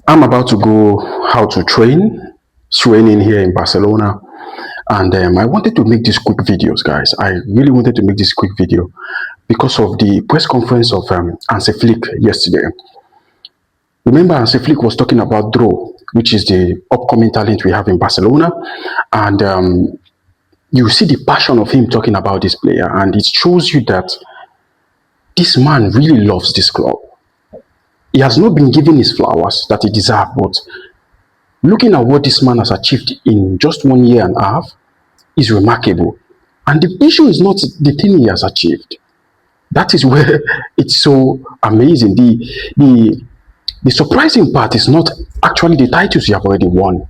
I'm about to go how to training here in Barcelona. And I wanted to make these quick videos, guys. I really wanted to make this quick video because of the press conference of Hansi Flick yesterday. Remember, Hansi Flick was talking about Draw, which is the upcoming talent we have in Barcelona. And you see the passion of him talking about this player. And it shows you that this man really loves this club. He has not been given his flowers that he deserves, but looking at what this man has achieved in just 1 year and a half is remarkable. And the issue is not the thing he has achieved. That is where it's so amazing. The surprising part is not actually the titles you have already won.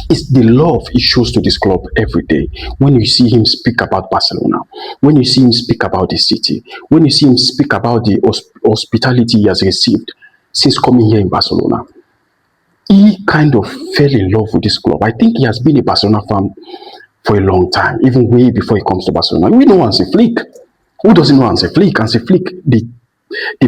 It's the love he shows to this club every day. When you see him speak about Barcelona, when you see him speak about the city, when you see him speak about the hospitality he has received since coming here in Barcelona, he kind of fell in love with this club. I think he has been a Barcelona fan for a long time, even way before he comes to Barcelona. We know Hansi Flick. Who doesn't know Hansi Flick? Hansi Flick, the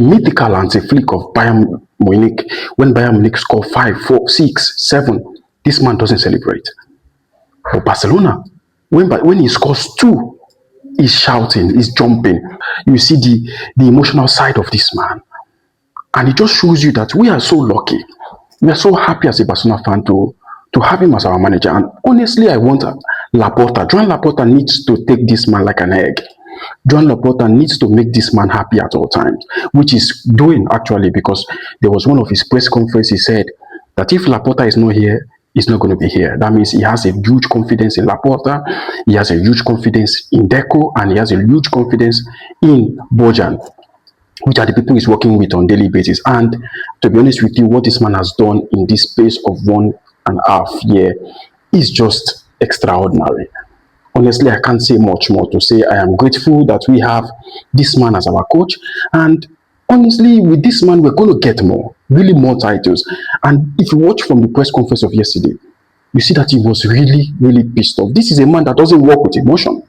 mythical Hansi Flick of Bayern Munich, when Bayern Munich score 5, 4, 6, 7, this man doesn't celebrate. For Barcelona, when he scores 2, he's shouting, he's jumping. You see the emotional side of this man. And it just shows you that we are so lucky. We are so happy as a Barcelona fan to have him as our manager. And honestly, I want Laporta. Joan Laporta needs to take this man like an egg. Joan Laporta needs to make this man happy at all times, which is doing actually, because there was one of his press conferences. He said that if Laporta is not here, he's not going to be here. That means he has a huge confidence in Laporta, he has a huge confidence in Deco, and he has a huge confidence in Bojan, which are the people he's working with on a daily basis. And to be honest with you, what this man has done in this space of 1.5 years is just extraordinary. Honestly, I can't say much more to say. I am grateful that we have this man as our coach. And honestly, with this man, we're going to get more, really more titles. And if you watch from the press conference of yesterday, you see that he was really, really pissed off. This is a man that doesn't work with emotion.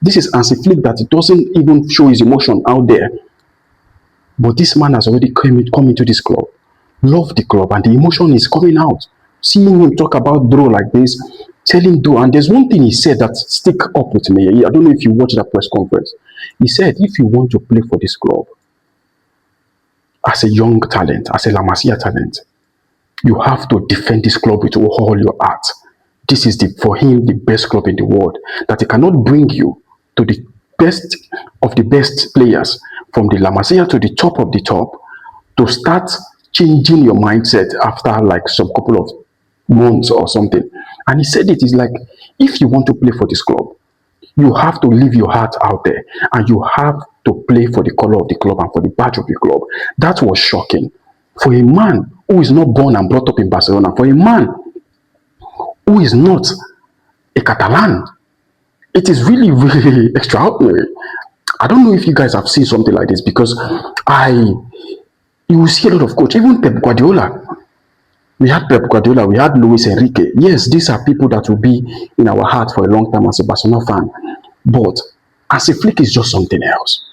This is Hansi Flick that doesn't even show his emotion out there. But this man has already come into this club, love the club, and the emotion is coming out. Seeing him talk about Draw like this, telling Draw, and there's one thing he said that stick up with me. I don't know if you watched that press conference. He said, if you want to play for this club as a young talent, as a La Masia talent, you have to defend this club with all your heart. This is for him the best club in the world, that he cannot bring you to the best of the best players from the La Masia to the top of the top to start changing your mindset after like some couple of months or something. And he said it is like, if you want to play for this club, you have to leave your heart out there and you have to play for the color of the club and for the badge of the club. That was shocking. For a man who is not born and brought up in Barcelona, for a man who is not a Catalan, it is really, really extraordinary. I don't know if you guys have seen something like this, because you will see a lot of coaches, even Pep Guardiola. We had Pep Guardiola, we had Luis Enrique. Yes, these are people that will be in our heart for a long time as a Barcelona fan. But Hansi Flick is just something else.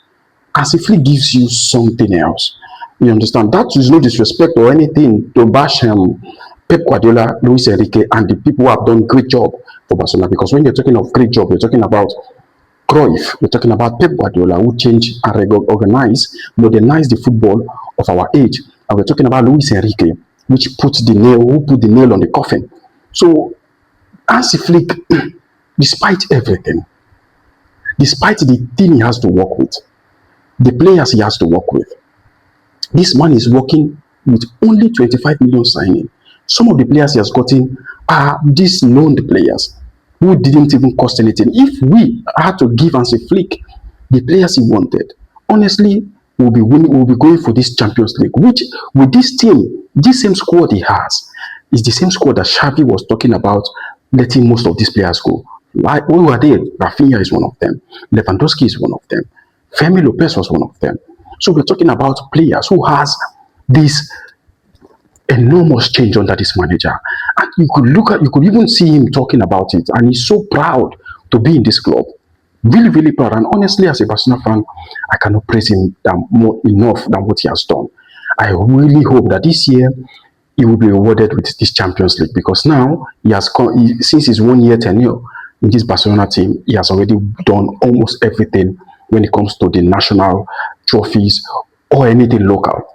Hansi Flick gives you something else. You understand? That is no disrespect or anything to bash Pep Guardiola, Luis Enrique, and the people who have done great job for Barcelona. Because when you're talking of great job, you're talking about Cruyff, we're talking about Pep Guardiola, who changed and organized, modernized the football of our age. And we're talking about Luis Enrique, who put the nail on the coffin. So Hansi Flick, despite everything, despite the team he has to work with, the players he has to work with, this man is working with only 25 million signing. Some of the players he has gotten are these loaned players who didn't even cost anything. If we had to give Hansi Flick the players he wanted, honestly, we'll be going for this Champions League, which with this team, this same squad he has, is the same squad that Xavi was talking about letting most of these players go. Like, who are they? Rafinha is one of them. Lewandowski is one of them. Femi Lopez was one of them. So we're talking about players who has this enormous change under this manager. And you could even see him talking about it. And he's so proud to be in this club. Really, really proud. And honestly, as a Barcelona fan, I cannot praise him more enough than what he has done. I really hope that this year he will be rewarded with this Champions League, because now he has come, since his 1 year tenure in this Barcelona team, he has already done almost everything when it comes to the national trophies or anything local.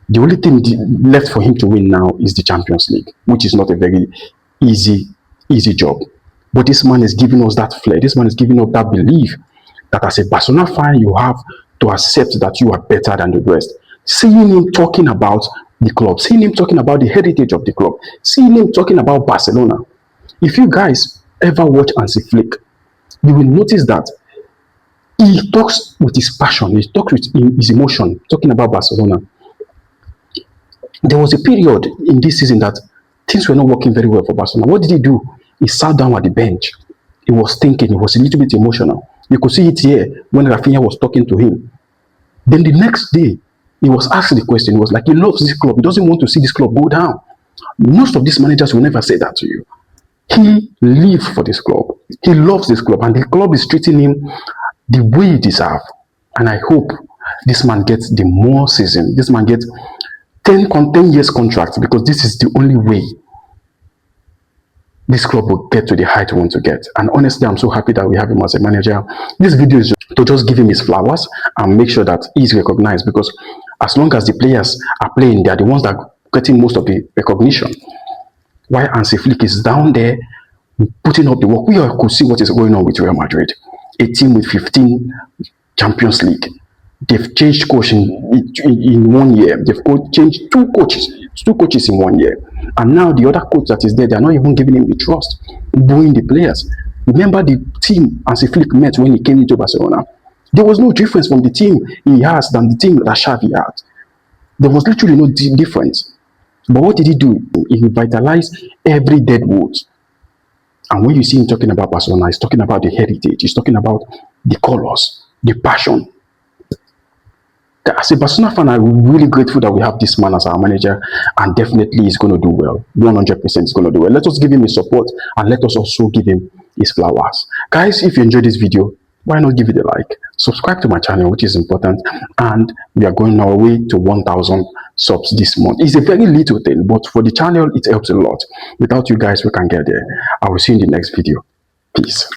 The only thing left for him to win now is the Champions League, which is not a very easy job. But this man is giving us that flair. This man is giving us that belief that as a Barcelona fan, you have to accept that you are better than the rest. Seeing him talking about the club, seeing him talking about the heritage of the club, seeing him talking about Barcelona. If you guys ever watch Hansi Flick, you will notice that he talks with his passion, he talks with his emotion, talking about Barcelona. There was a period in this season that things were not working very well for Barcelona. What did he do? He sat down at the bench. He was thinking, he was a little bit emotional. You could see it here when Rafinha was talking to him. Then the next day, he was asked the question. He was like, he loves this club. He doesn't want to see this club go down. Most of these managers will never say that to you. He lives for this club. He loves this club, and the club is treating him the way he deserves. And I hope this man gets the more season. This man gets 10 years contract, because this is the only way this club will get to the height we want to get. And honestly, I'm so happy that we have him as a manager. This video is to just give him his flowers and make sure that he's recognized, because as long as the players are playing, they're the ones that are getting most of the recognition. While Hansi Flick is down there putting up the work, we all could see what is going on with Real Madrid. A team with 15 Champions League. They've changed coach in 1 year. They've changed two coaches in 1 year. And now the other coach that is there, they're not even giving him the trust, booing the players. Remember the team Hansi Flick met when he came into Barcelona? There was no difference from the team he has than the team that Xavi had. There was literally no difference. But what did he do? He revitalized every dead wood. And when you see him talking about Barcelona, he's talking about the heritage. He's talking about the colors, the passion. As a Barcelona fan, I'm really grateful that we have this man as our manager, and definitely he's going to do well. 100% he's going to do well. Let us give him his support, and let us also give him his flowers. Guys, if you enjoyed this video, why not give it a like? Subscribe to my channel, which is important, and we are going our way to 1,000 subs this month. It's a very little thing, but for the channel, it helps a lot. Without you guys, we can get there. I will see you in the next video. Peace.